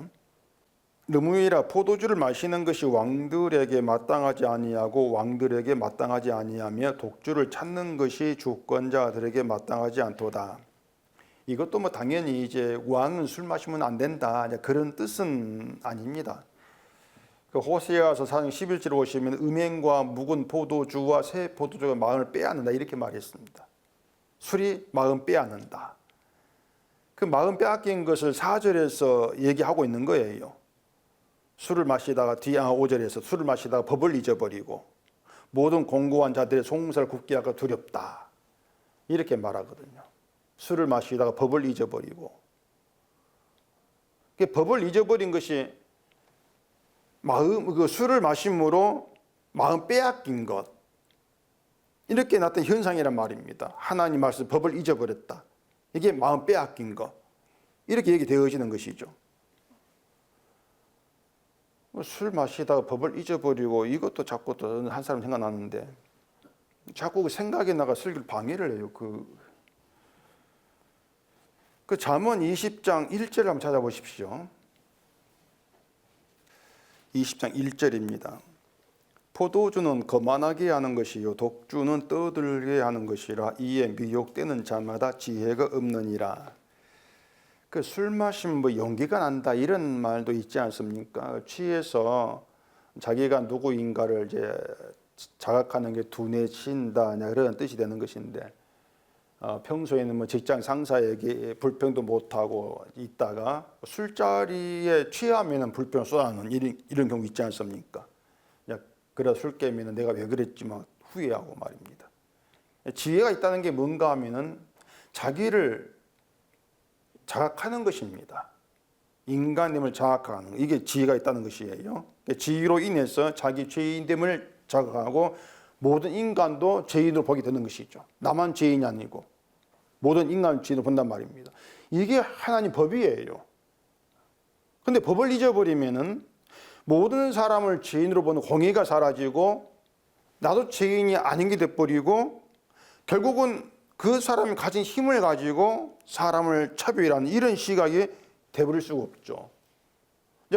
Speaker 1: 느무이라 포도주를 마시는 것이 왕들에게 마땅하지 아니하고 왕들에게 마땅하지 아니하며 독주를 찾는 것이 주권자들에게 마땅하지 않도다. 이것도 뭐 당연히 이제 왕은 술 마시면 안 된다 그런 뜻은 아닙니다. 그 호세아서 4장 11절에 보시면 음행과 묵은 포도주와 새 포도주가 마음을 빼앗는다 이렇게 말했습니다. 술이 마음 빼앗는다. 그 마음 빼앗긴 것을 4절에서 얘기하고 있는 거예요. 술을 마시다가 5절에서 술을 마시다가 법을 잊어버리고 모든 공고한 자들의 송사를 굳게 하고 두렵다 이렇게 말하거든요. 술을 마시다가 법을 잊어버리고 법을 잊어버린 것이 그 술을 마심으로 마음 빼앗긴 것 이렇게 나타난 현상이란 말입니다. 하나님 말씀 법을 잊어버렸다. 이게 마음 빼앗긴 것 이렇게 얘기되어지는 것이죠. 술 마시다가 법을 잊어버리고 이것도 자꾸 또 한 사람 생각나는데 자꾸 그 생각이 나가 설교를 방해를 해요. 그 잠언 20장 1절을 한번 찾아보십시오. 20장 1절입니다. 포도주는 거만하게 하는 것이요 독주는 떠들게 하는 것이라 이에 미혹되는 자마다 지혜가 없느니라. 그 술 마시면 뭐 용기가 난다 이런 말도 있지 않습니까? 취해서 자기가 누구인가를 이제 자각하는 게 두뇌친다 그런 뜻이 되는 것인데 평소에는 뭐 직장 상사에게 불평도 못하고 있다가 술자리에 취하면 불평을 쏟아내는 이런 경우 있지 않습니까? 그래 술 깨면 내가 왜 그랬지 막 후회하고 말입니다. 지혜가 있다는 게 뭔가 하면은 자기를 자각하는 것입니다. 인간됨을 자각하는 이게 지혜가 있다는 것이에요. 지혜로 인해서 자기 죄인됨을 자각하고 모든 인간도 죄인으로 보게 되는 것이죠. 나만 죄인이 아니고 모든 인간 죄인으로 본단 말입니다. 이게 하나님 법이에요. 근데 법을 잊어버리면은 모든 사람을 죄인으로 보는 공의가 사라지고 나도 죄인이 아닌 게 돼버리고 결국은 그 사람이 가진 힘을 가지고 사람을 차별하는 이런 시각이 돼버릴 수가 없죠.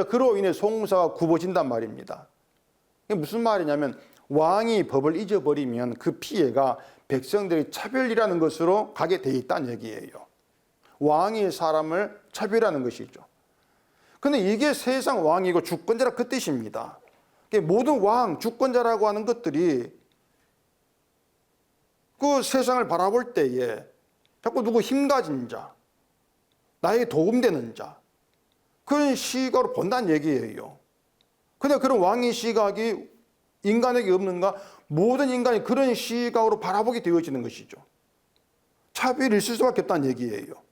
Speaker 1: 그로 인해 송사가 굽어진단 말입니다. 이게 무슨 말이냐면 왕이 법을 잊어버리면 그 피해가 백성들의 차별이라는 것으로 가게 돼 있다는 얘기예요. 왕이 사람을 차별하는 것이죠. 근데 이게 세상 왕이고 주권자라 그 뜻입니다. 모든 왕, 주권자라고 하는 것들이 그 세상을 바라볼 때에 자꾸 누구 힘 가진 자, 나에게 도움되는 자, 그런 시각으로 본다는 얘기예요. 근데 그런 왕의 시각이 인간에게 없는가? 모든 인간이 그런 시각으로 바라보게 되어지는 것이죠. 차별이 있을 수밖에 없다는 얘기예요.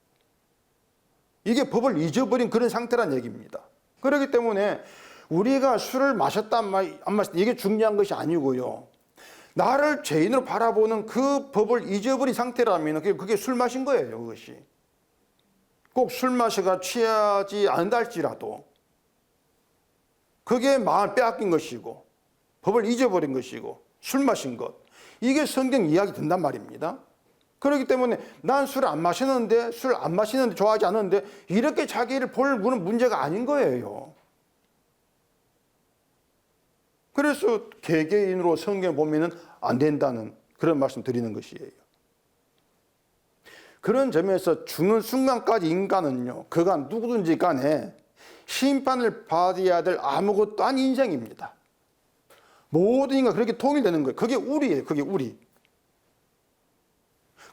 Speaker 1: 이게 법을 잊어버린 그런 상태란 얘기입니다. 그렇기 때문에 우리가 술을 마셨다 안 마셨다 이게 중요한 것이 아니고요. 나를 죄인으로 바라보는 그 법을 잊어버린 상태라면 그게 술 마신 거예요. 그것이 꼭 술 마셔가 취하지 않는다 할지라도 그게 마음을 빼앗긴 것이고 법을 잊어버린 것이고 술 마신 것 이게 성경 이야기 된단 말입니다. 그렇기 때문에 난 술 안 마시는데 술 안 마시는데 좋아하지 않는데 이렇게 자기를 볼 문제가 아닌 거예요. 그래서 개개인으로 성경 보면은 안 된다는 그런 말씀 드리는 것이에요. 그런 점에서 죽는 순간까지 인간은요, 그가 누구든지 간에 심판을 받아야 될 아무것도 아닌 인생입니다. 모든 인간 그렇게 통일되는 거예요. 그게 우리예요. 그게 우리.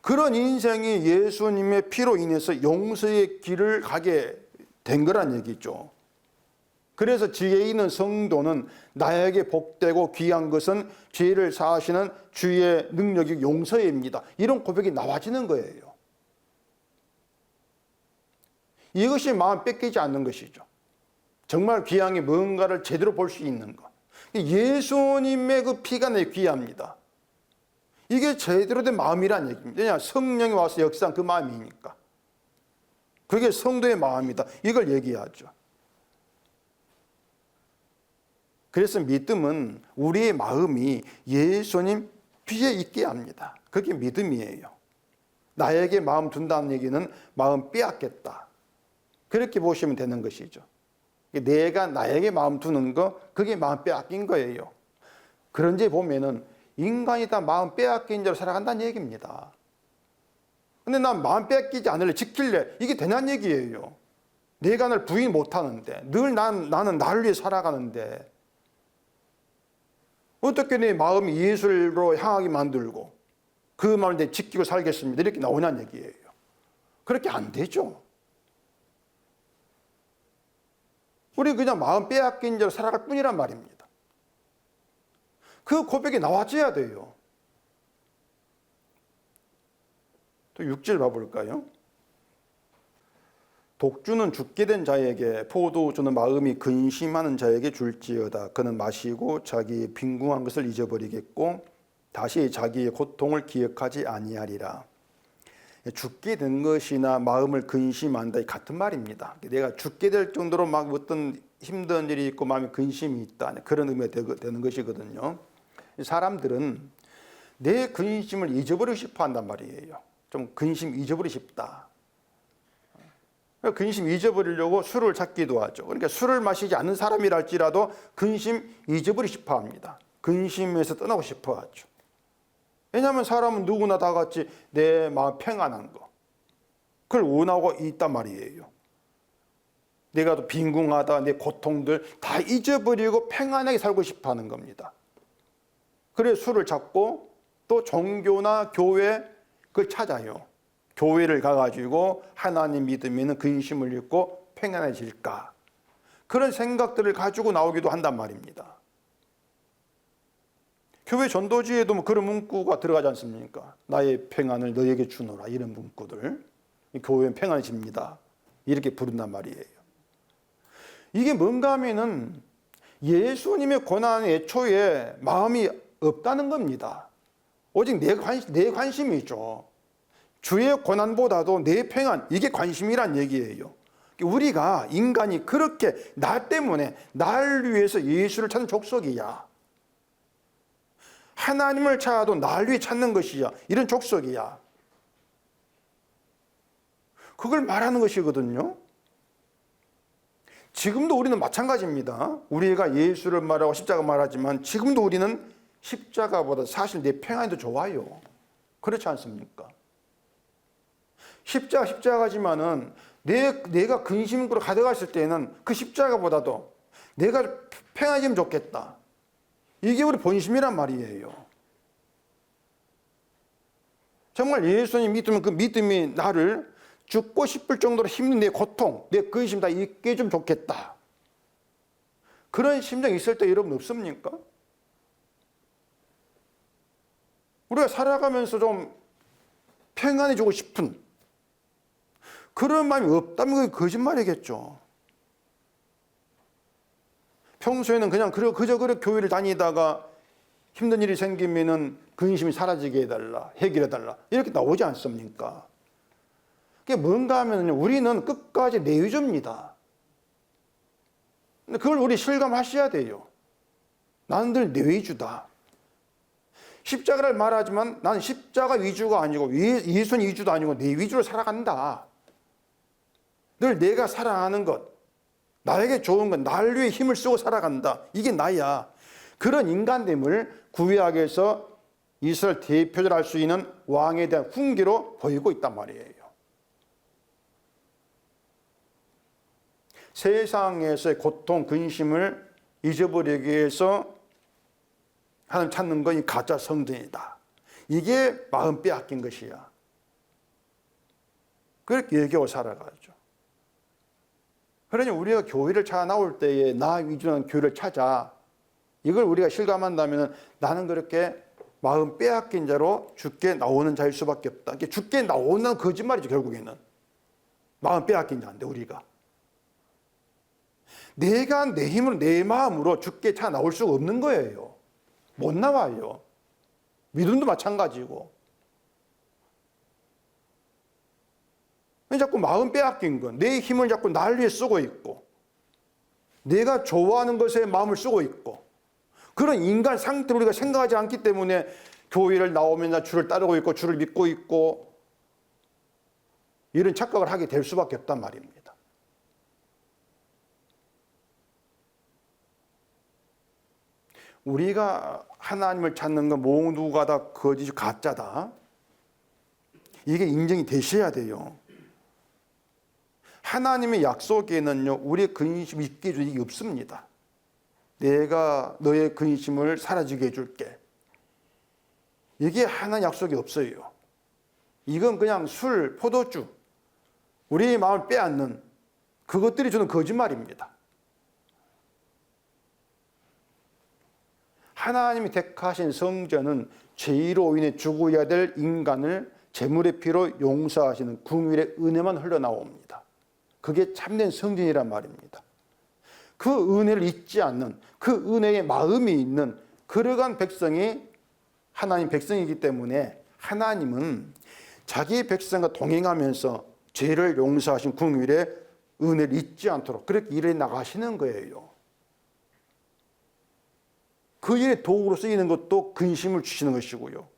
Speaker 1: 그런 인생이 예수님의 피로 인해서 용서의 길을 가게 된 거란 얘기죠. 그래서 지혜 있는 성도는 나에게 복되고 귀한 것은 죄를 사하시는 주의 능력이 용서입니다. 이런 고백이 나와지는 거예요. 이것이 마음 뺏기지 않는 것이죠. 정말 귀한 게 뭔가를 제대로 볼 수 있는 것. 예수님의 그 피가 내 귀합니다. 이게 제대로 된 마음이란 얘기입니다. 왜냐 성령이 와서 역사한 그 마음이니까. 그게 성도의 마음이다. 이걸 얘기하죠. 그래서 믿음은 우리의 마음이 예수님 피에 있게 합니다. 그게 믿음이에요. 나에게 마음 둔다는 얘기는 마음 빼앗겠다. 그렇게 보시면 되는 것이죠. 내가 나에게 마음 두는 거, 그게 마음 빼앗긴 거예요. 그런지 보면은 인간이 다 마음 빼앗긴 자로 살아간다는 얘기입니다. 근데 난 마음 빼앗기지 않을래, 지킬래, 이게 되냐는 얘기예요. 내가 날 부인 못하는데, 늘 나는 나를 위해 살아가는데 어떻게 내 마음이 예수로 향하게 만들고 그 마음을 내 지키고 살겠습니다, 이렇게 나오냐는 얘기예요. 그렇게 안 되죠. 우리 그냥 마음 빼앗긴 자로 살아갈 뿐이란 말입니다. 그 고백이 나와줘야 돼요. 또 6절 봐볼까요? 독주는 죽게 된 자에게, 포도주는 마음이 근심하는 자에게 줄지어다. 그는 마시고 자기의 빈궁한 것을 잊어버리겠고 다시 자기의 고통을 기억하지 아니하리라. 죽게 된 것이나 마음을 근심한다, 같은 말입니다. 내가 죽게 될 정도로 막 어떤 힘든 일이 있고 마음에 근심이 있다, 그런 의미가 되는 것이거든요. 사람들은 내 근심을 잊어버리고 싶어 한단 말이에요. 좀 근심 잊어버리고 싶다. 근심 잊어버리려고 술을 찾기도 하죠. 그러니까 술을 마시지 않는 사람이랄지라도 근심 잊어버리고 싶어 합니다. 근심에서 떠나고 싶어 하죠. 왜냐하면 사람은 누구나 다 같이 내 마음 평안한 거, 그걸 원하고 있단 말이에요. 내가 또 빈궁하다, 내 고통들 다 잊어버리고 평안하게 살고 싶어 하는 겁니다. 그래서 술을 찾고 또 종교나 교회 그걸 찾아요. 교회를 가가지고 하나님 믿으면 근심을 잃고 평안해질까, 그런 생각들을 가지고 나오기도 한단 말입니다. 교회 전도지에도 뭐 그런 문구가 들어가지 않습니까? 나의 평안을 너에게 주노라, 이런 문구들. 교회는 평안해집니다, 이렇게 부른단 말이에요. 이게 뭔가 하면은 예수님의 고난에 애초에 마음이 없다는 겁니다. 오직 내 관심이죠. 주의 고난보다도 내 평안, 이게 관심이란 얘기예요. 우리가 인간이 그렇게 나 때문에, 날 위해서 예수를 찾는 족속이야. 하나님을 찾아도 날 위해 찾는 것이야, 이런 족속이야. 그걸 말하는 것이거든요. 지금도 우리는 마찬가지입니다. 우리가 예수를 말하고 십자가 말하지만 지금도 우리는 십자가보다 사실 내 평안이 더 좋아요. 그렇지 않습니까? 십자가지만은 내가 근심으로 가져갔을 때는 그 십자가보다도 내가 평안해지면 좋겠다, 이게 우리 본심이란 말이에요. 정말 예수님 믿으면 그 믿음이 나를 죽고 싶을 정도로 힘든 내 고통, 내 근심 다 잊게 좀 좋겠다, 그런 심정이 있을 때 여러분 없습니까? 우리가 살아가면서 좀 평안해지고 싶은 그런 마음이 없다면 그게 거짓말이겠죠. 평소에는 그냥 그저 교회를 다니다가 힘든 일이 생기면은 근심이 사라지게 해달라, 해결해달라, 이렇게 나오지 않습니까? 그게 뭔가 하면요, 우리는 끝까지 내위주입니다. 근데 그걸 우리 실감하셔야 돼요. 나는 늘 내위주다. 십자가를 말하지만 나는 십자가 위주가 아니고 예수님 위주도 아니고 내 위주로 살아간다. 늘 내가 사랑하는 것, 나에게 좋은 것, 나를 위해 힘을 쓰고 살아간다, 이게 나야. 그런 인간됨을 구약에서 이스라엘 대표적으로 할 수 있는 왕에 대한 훈계로 보이고 있단 말이에요. 세상에서의 고통, 근심을 잊어버리기 위해서 하나님 찾는 건 이 가짜 성전이다, 이게 마음 빼앗긴 것이야. 그렇게 얘기하고 살아가죠. 그러니 우리가 교회를 찾아 나올 때에 나 위주는 교회를 찾아, 이걸 우리가 실감한다면 나는 그렇게 마음 빼앗긴 자로 죽게 나오는 자일 수밖에 없다. 죽게 나오는 거짓말이죠. 결국에는 마음 빼앗긴 자인데, 우리가 내가 내 힘으로 내 마음으로 죽게 찾아 나올 수가 없는 거예요. 못 나와요. 믿음도 마찬가지고. 자꾸 마음 빼앗긴 건, 내 힘을 자꾸 날 위해 쓰고 있고, 내가 좋아하는 것에 마음을 쓰고 있고, 그런 인간 상태를 우리가 생각하지 않기 때문에 교회를 나오면 나 주를 따르고 있고 주를 믿고 있고 이런 착각을 하게 될 수밖에 없단 말입니다. 우리가 하나님을 찾는 건 모두가 다 거짓 가짜다. 이게 인정이 되셔야 돼요. 하나님의 약속에는요, 우리의 근심 있게 해줄 일이 없습니다. 내가 너의 근심을 사라지게 해줄게. 이게 하나님 약속이 없어요. 이건 그냥 술, 포도주, 우리의 마음을 빼앗는 그것들이 주는 거짓말입니다. 하나님이 택하신 성전은 죄로 인해 죽어야 될 인간을 제물의 피로 용서하시는 궁율의 은혜만 흘러나옵니다. 그게 참된 성전이란 말입니다. 그 은혜를 잊지 않는, 그 은혜의 마음이 있는 그러한 백성이 하나님 백성이기 때문에 하나님은 자기 백성과 동행하면서 죄를 용서하신 궁율의 은혜를 잊지 않도록 그렇게 일해 나가시는 거예요. 그 일의 도구로 쓰이는 것도 근심을 주시는 것이고요.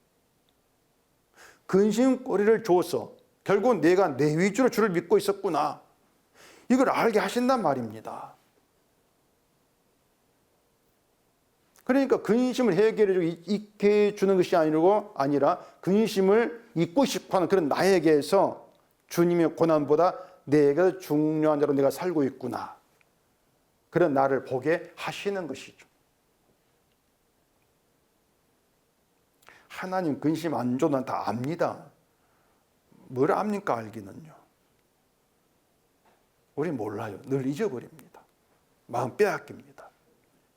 Speaker 1: 근심거리를 줘서 결국 내가 내 위주로 주를 믿고 있었구나, 이걸 알게 하신단 말입니다. 그러니까 근심을 해결해 있게 주는 것이 아니라 근심을 잊고 싶어하는 그런 나에게서 주님의 고난보다 내가 중요한 자로 내가 살고 있구나, 그런 나를 보게 하시는 것이죠. 하나님 근심 안 줘도 난 다 압니다. 뭘 압니까? 알기는요. 우리 몰라요. 늘 잊어버립니다. 마음 빼앗깁니다.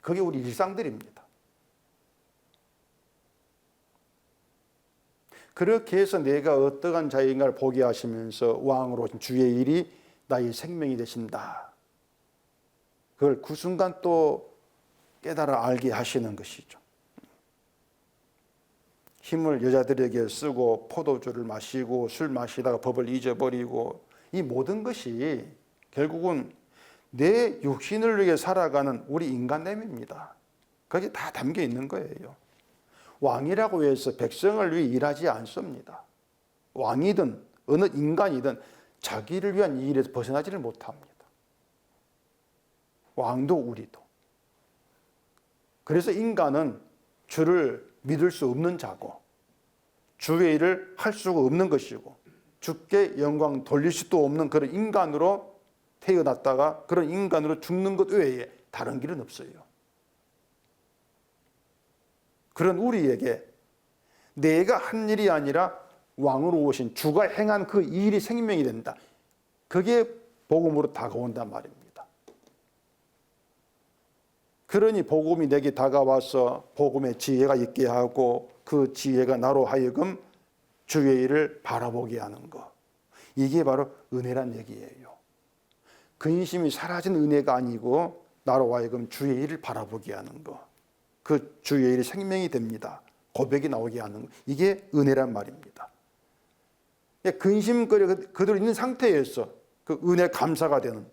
Speaker 1: 그게 우리 일상들입니다. 그렇게 해서 내가 어떠한 자인가를 보게 하시면서 왕으로 오신 주의 일이 나의 생명이 되신다, 그걸 그 순간 또 깨달아 알게 하시는 것이죠. 힘을 여자들에게 쓰고 포도주를 마시고 술 마시다가 법을 잊어버리고, 이 모든 것이 결국은 내 육신을 위해 살아가는 우리 인간됨입니다. 거기 다 담겨 있는 거예요. 왕이라고 해서 백성을 위해 일하지 않습니다. 왕이든 어느 인간이든 자기를 위한 이 일에서 벗어나지를 못합니다. 왕도 우리도. 그래서 인간은 주를 믿을 수 없는 자고 주의 일을 할 수가 없는 것이고 주께 영광 돌릴 수도 없는 그런 인간으로 태어났다가 그런 인간으로 죽는 것 외에 다른 길은 없어요. 그런 우리에게 내가 한 일이 아니라 왕으로 오신 주가 행한 그 일이 생명이 된다, 그게 복음으로 다가온단 말입니다. 그러니 복음이 내게 다가와서 복음의 지혜가 있게 하고 그 지혜가 나로 하여금 주의 일을 바라보게 하는 것, 이게 바로 은혜란 얘기예요. 근심이 사라진 은혜가 아니고 나로 하여금 주의 일을 바라보게 하는 것, 그 주의 일이 생명이 됩니다. 고백이 나오게 하는 것, 이게 은혜란 말입니다. 근심거리 그대로 있는 상태에서 그 은혜 감사가 되는,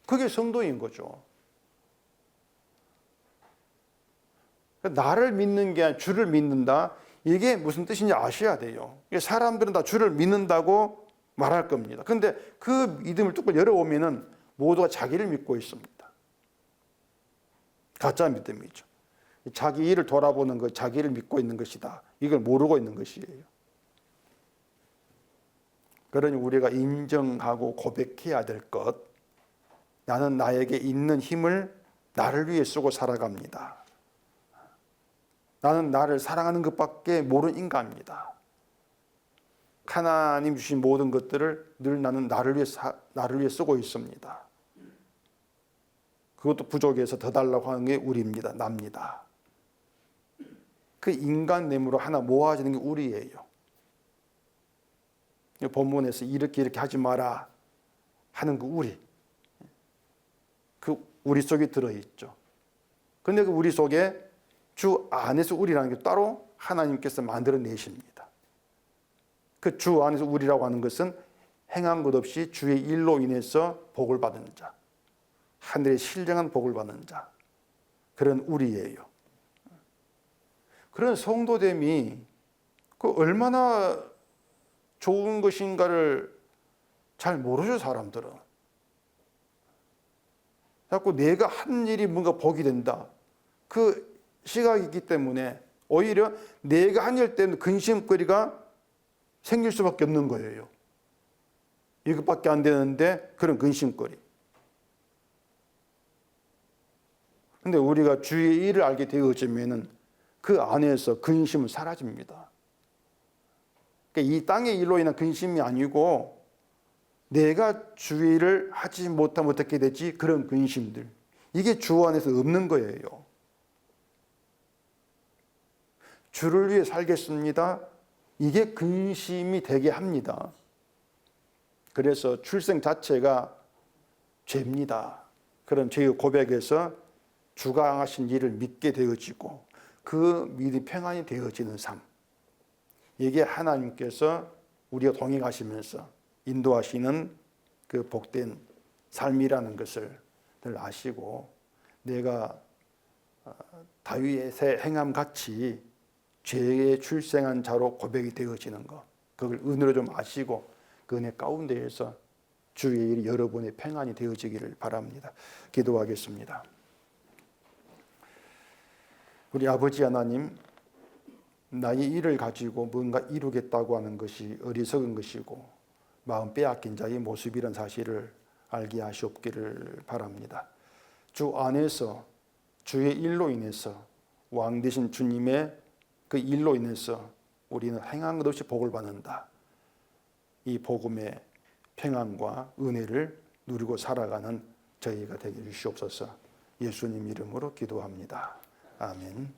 Speaker 1: 그게 성도인 거죠. 나를 믿는 게 아니라 주를 믿는다, 이게 무슨 뜻인지 아셔야 돼요. 사람들은 다 주를 믿는다고 말할 겁니다. 그런데 그 믿음을 뚜껑 열어보면은 모두가 자기를 믿고 있습니다. 가짜 믿음이죠. 자기 일을 돌아보는 것, 자기를 믿고 있는 것이다, 이걸 모르고 있는 것이에요. 그러니 우리가 인정하고 고백해야 될 것, 나는 나에게 있는 힘을 나를 위해 쓰고 살아갑니다. 나는 나를 사랑하는 것밖에 모르는 인간입니다. 하나님 주신 모든 것들을 늘 나는 나를 위해 쓰고 있습니다. 그것도 부족해서 더 달라고 하는 게 우리입니다. 납니다. 그 인간됨으로 하나 모아지는 게 우리예요. 본문에서 이렇게 하지 마라 하는 그 우리, 그 우리 속에 들어있죠. 근데 그 우리 속에 주 안에서 우리라는 게 따로 하나님께서 만들어내십니다. 그 주 안에서 우리라고 하는 것은 행한 것 없이 주의 일로 인해서 복을 받은 자, 하늘의 신령한 복을 받는 자, 그런 우리예요. 그런 성도됨이 그 얼마나 좋은 것인가를 잘 모르죠, 사람들은. 자꾸 내가 한 일이 뭔가 복이 된다, 그 시각이기 때문에 오히려 내가 한 일 때는 근심거리가 생길 수밖에 없는 거예요. 이것밖에 안 되는데 그런 근심거리. 근데 우리가 주의 일을 알게 되어지면은 그 안에서 근심은 사라집니다. 그러니까 이 땅의 일로 인한 근심이 아니고 내가 주의 일을 하지 못하면 어떻게 되지? 그런 근심들. 이게 주 안에서 없는 거예요. 주를 위해 살겠습니다. 이게 근심이 되게 합니다. 그래서 출생 자체가 죄입니다. 그런 죄의 고백에서 주가 하신 일을 믿게 되어지고 그 믿음이 평안이 되어지는 삶. 이게 하나님께서 우리가 동행하시면서 인도하시는 그 복된 삶이라는 것을 늘 아시고 내가 다윗의 행함 같이 죄에 출생한 자로 고백이 되어지는 것. 그걸 은혜로 좀 아시고 그 은혜 가운데에서 주의 일이 여러분의 평안이 되어지기를 바랍니다. 기도하겠습니다. 우리 아버지 하나님, 나의 일을 가지고 뭔가 이루겠다고 하는 것이 어리석은 것이고 마음 빼앗긴 자의 모습이란 사실을 알게 하시옵기를 바랍니다. 주 안에서 주의 일로 인해서 왕 되신 주님의 그 일로 인해서 우리는 행한 것 없이 복을 받는다. 이 복음의 평안과 은혜를 누리고 살아가는 저희가 되게 해주시옵소서. 예수님 이름으로 기도합니다. 아멘.